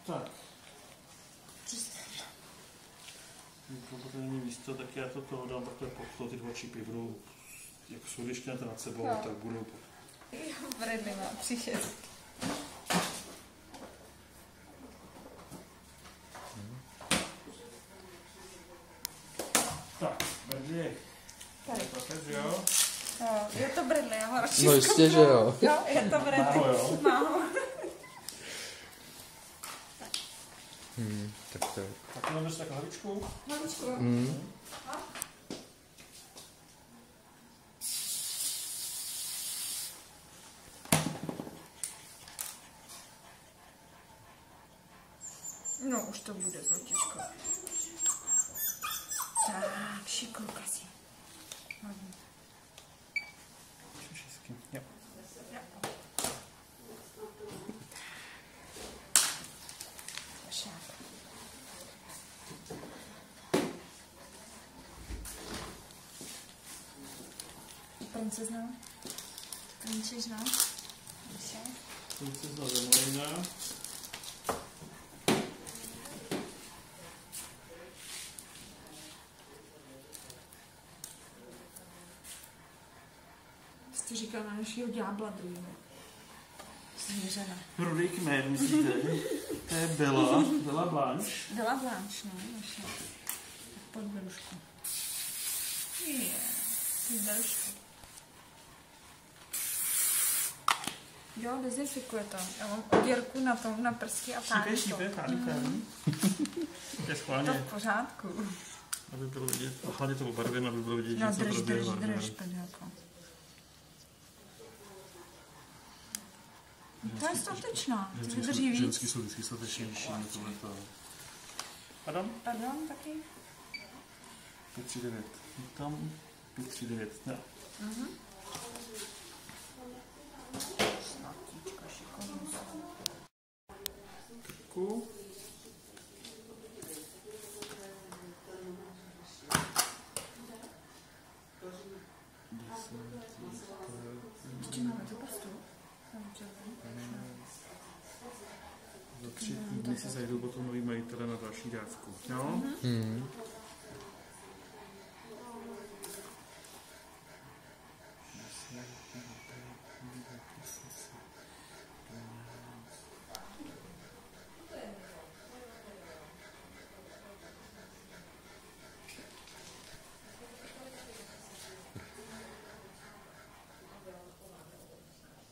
Tak. Pokud to není místo, tak já to dám takhle pod ty dva čipy. Budou, jak jsou vyštěné nad sebou, tak budou... Bradley má 3,6. Tak, Bradley. Tady. Že jo? Jo, je to Bradley, já ho radši No jistě, že jo. Jo, je to Bradley. Máho, jo? Máho. Tak to je. Tak jenom ještě takovou hlavičku. Hlavičku. No, už to bude zlatíčko. Tak, šikulka si. Hodně. Všechny. Jo. Šák. Princezna. Princezna. Princezna Zemolina. Jste říkal na našeho ďábla druhého. Zvěřena. Rudý kmer, myslíte? To je Bella Blanche. Bella Blanche, no, naše. Pod berušku. Berušku. Jo, dezinfikuje to. Já mám oděrku na tom, na prsty a táhnu to. Šípe, je schválně. To v pořádku. Aby bylo vidět, a hlavně to obarvěno, aby bylo vidět, No, že se to rozběhlo. drž, pedělko. To je statečná. To vydrží víc. Ženský jsou vždycky statečnější na tohleto. Adam? Pardon, taky? 539. Tam 539. Ne. Snatíčka, šikovnost. Krku. Ještě máme tu pastu? Za 3 týdny si zajdou potom nový majitele na další dávku. Jo?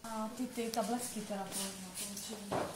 A ty tabletky teda používám.